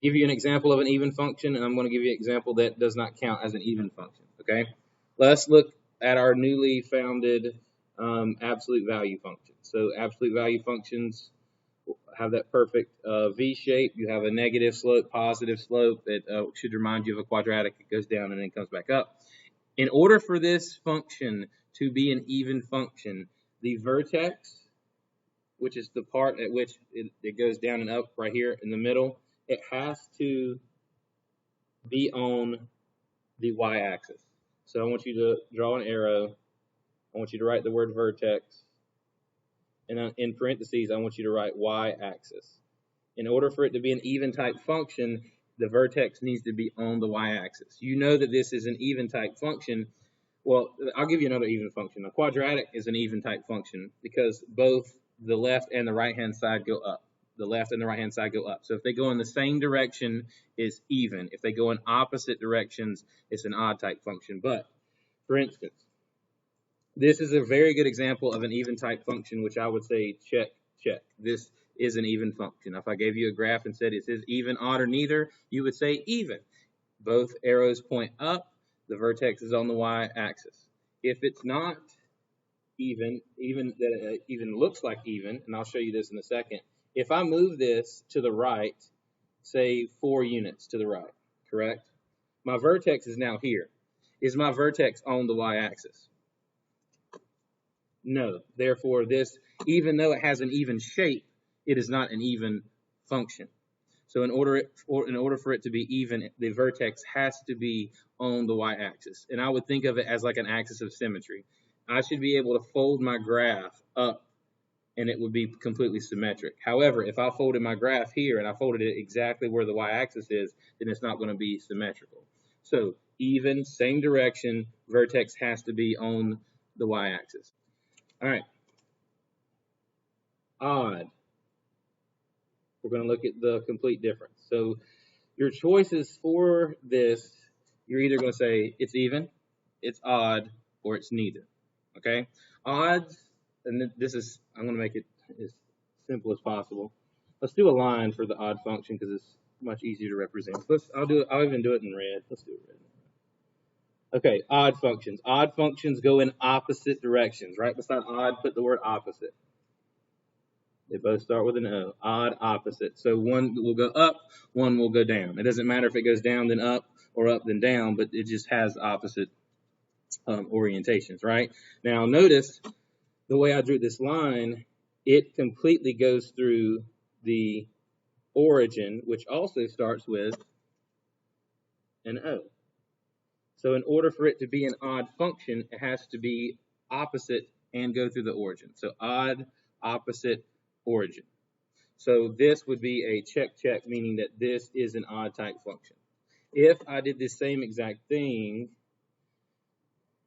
Give you an example of an even function, and I'm going to give you an example that does not count as an even function. Okay, let's look at our newly founded absolute value function. So absolute value functions have that perfect V shape. You have a negative slope, positive slope. It should remind you of a quadratic. It goes down and then comes back up. In order for this function to be an even function, the vertex, which is the part at which it goes down and up right here in the middle, it has to be on the y-axis. So I want you to draw an arrow. I want you to write the word vertex. And in parentheses, I want you to write y-axis. In order for it to be an even type function, the vertex needs to be on the y-axis. You know that this is an even type function. Well, I'll give you another even function. A quadratic is an even type function because both the left and the right-hand side go up. The left and the right-hand side go up. So if they go in the same direction, it's even. If they go in opposite directions, it's an odd type function. But, for instance, this is a very good example of an even type function, which I would say check, check. This is an even function. If I gave you a graph and said, is this even, odd, or neither, you would say even. Both arrows point up. The vertex is on the y-axis. If it's not even that it even looks like even, and I'll show you this in a second. If I move this to the right, say 4 units to the right, correct? My vertex is now here. Is my vertex on the y-axis? No. Therefore, this, even though it has an even shape, it is not an even function. So in order for it to be even, the vertex has to be on the y-axis. And I would think of it as like an axis of symmetry. I should be able to fold my graph up and it would be completely symmetric. However, if I folded my graph here and I folded it exactly where the y-axis is, then it's not going to be symmetrical. So even, same direction, vertex has to be on the y-axis. All right. Odd. We're going to look at the complete difference. So your choices for this, you're either going to say it's even, it's odd, or it's neither. Okay? Odds, and this is, I'm going to make it as simple as possible. Let's do a line for the odd function because it's much easier to represent. I'll even do it in red. Let's do it red. Okay, odd functions. Odd functions go in opposite directions. Right beside odd, put the word opposite. They both start with an O. Odd, opposite. So one will go up, one will go down. It doesn't matter if it goes down then up or up then down, but it just has opposite orientations, right? Now notice the way I drew this line, it completely goes through the origin, which also starts with an O. So in order for it to be an odd function, it has to be opposite and go through the origin. So odd, opposite, origin. So this would be a check, meaning that this is an odd type function. If I did the same exact thing,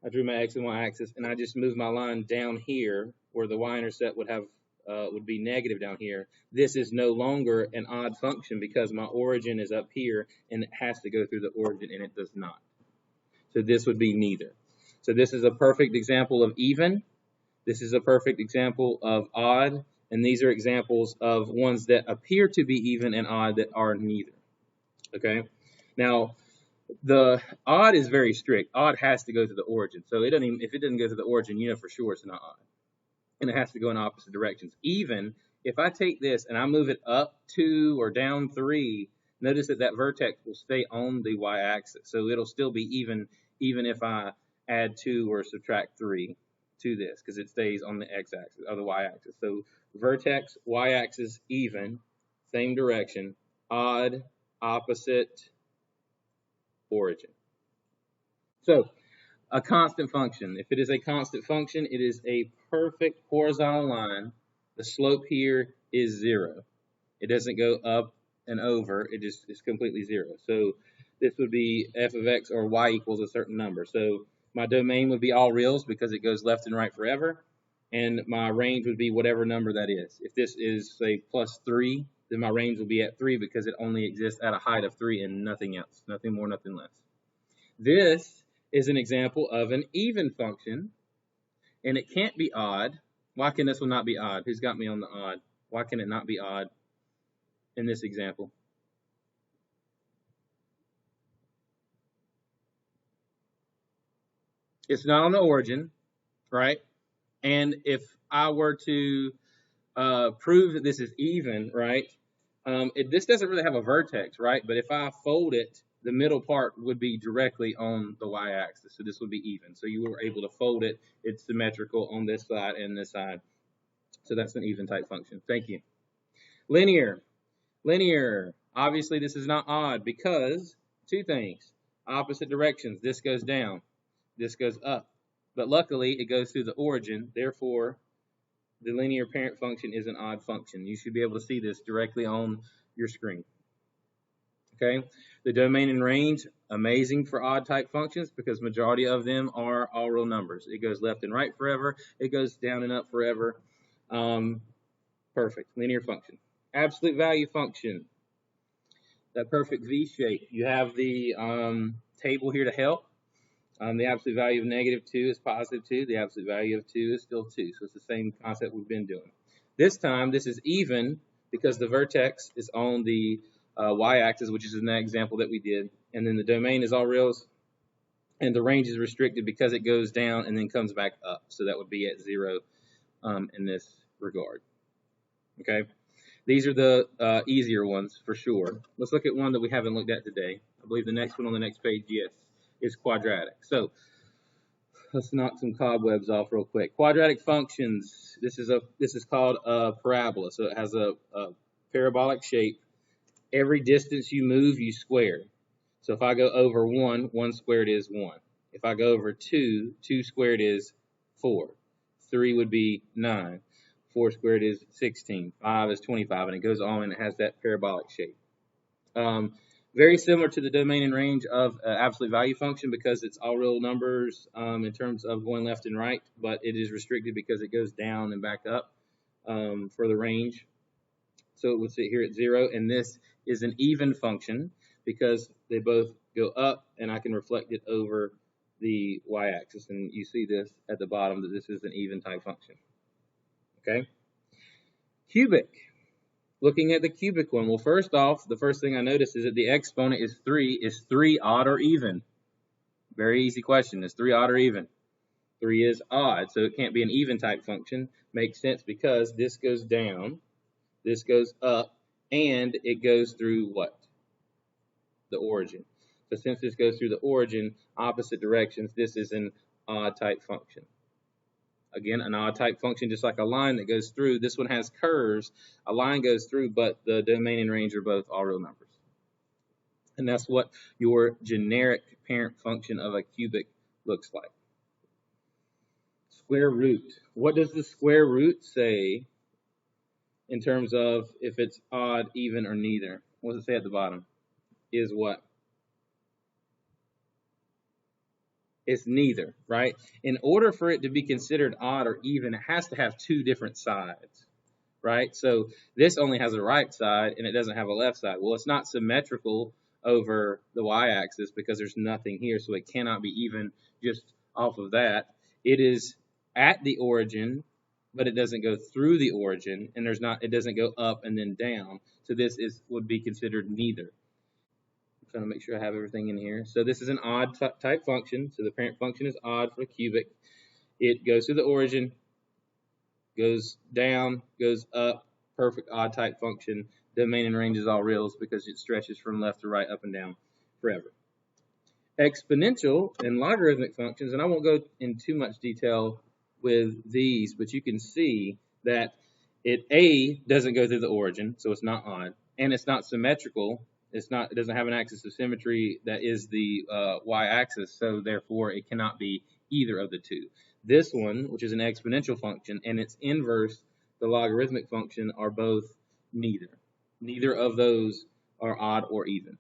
I drew my x and y axis, and I just moved my line down here where the y-intercept would be negative down here. This is no longer an odd function because my origin is up here, and it has to go through the origin, and it does not. So this would be neither. So this is a perfect example of even. This is a perfect example of odd. And these are examples of ones that appear to be even and odd that are neither. Okay? Now, the odd is very strict. Odd has to go to the origin. So if it doesn't go to the origin, you know for sure it's not odd. And it has to go in opposite directions. Even if I take this and I move it up 2 or down 3, notice that that vertex will stay on the y-axis. So it'll still be even if I add 2 or subtract 3 to this because it stays on the x-axis or the y-axis. So vertex, y-axis, even, same direction, odd, opposite, origin. So a constant function. If it is a constant function, it is a perfect horizontal line. The slope here is 0. It doesn't go up and over. It just is completely 0. So this would be f of x or y equals a certain number. So my domain would be all reals because it goes left and right forever. And my range would be whatever number that is. If this is, say, plus 3, then my range will be at 3 because it only exists at a height of 3 and nothing else. Nothing more, nothing less. This is an example of an even function, and it can't be odd. Why can this one not be odd? Who's got me on the odd? Why can it not be odd in this example? It's not on the origin, right? And if I were to prove that this is even, right? This doesn't really have a vertex, right? But if I fold it, the middle part would be directly on the y-axis. So this would be even. So you were able to fold it. It's symmetrical on this side and this side. So that's an even type function. Thank you. Linear. Linear. Obviously, this is not odd because two things. Opposite directions. This goes down. This goes up. But luckily, it goes through the origin. Therefore, the linear parent function is an odd function. You should be able to see this directly on your screen. Okay, the domain and range, amazing for odd type functions because majority of them are all real numbers. It goes left and right forever. It goes down and up forever. Perfect, linear function. Absolute value function, that perfect V shape. You have the table here to help. The absolute value of -2 is +2. The absolute value of 2 is still 2. So it's the same concept we've been doing. This time, this is even because the vertex is on the y-axis, which is in that example that we did. And then the domain is all reals. And the range is restricted because it goes down and then comes back up. So that would be at 0 in this regard. Okay. These are the easier ones for sure. Let's look at one that we haven't looked at today. I believe the next one on the next page, yes, is quadratic. So let's knock some cobwebs off real quick. Quadratic functions. This is called a parabola. So it has a parabolic shape. Every distance you move, you square. So if I go over 1, 1 squared is 1. If I go over 2, 2 squared is 4. 3 would be 9. 4 squared is 16. 5 is 25, and it goes on, and it has that parabolic shape. Very similar to the domain and range of absolute value function because it's all real numbers in terms of going left and right, but it is restricted because it goes down and back up for the range. So it would sit here at 0, and this is an even function because they both go up, and I can reflect it over the y-axis, and you see this at the bottom that this is an even type function. Okay? Cubic. Looking at the cubic one, well, first off, the first thing I notice is that the exponent is 3. Is 3 odd or even? Very easy question. Is 3 odd or even? 3 is odd, so it can't be an even type function. Makes sense because this goes down, this goes up, and it goes through what? The origin. So since this goes through the origin, opposite directions, this is an odd type function. Again, an odd type function, just like a line that goes through. This one has curves. A line goes through, but the domain and range are both all real numbers. And that's what your generic parent function of a cubic looks like. Square root. What does the square root say in terms of if it's odd, even, or neither? What does it say at the bottom? Is what? It's neither, right? In order for it to be considered odd or even, it has to have two different sides, right? So this only has a right side and it doesn't have a left side. Well, it's not symmetrical over the y-axis because there's nothing here, so it cannot be even just off of that. It is at the origin, but it doesn't go through the origin, and it doesn't go up and then down. So this would be considered neither. Trying to make sure I have everything in here. So this is an odd type function. So the parent function is odd for cubic. It goes through the origin, goes down, goes up, perfect odd type function. Domain and range is all reals because it stretches from left to right, up and down forever. Exponential and logarithmic functions, and I won't go in too much detail with these, but you can see that A doesn't go through the origin, so it's not odd, and it's not symmetrical. It doesn't have an axis of symmetry that is the y-axis, so therefore it cannot be either of the two. This one, which is an exponential function, and its inverse, the logarithmic function, are both neither. Neither of those are odd or even.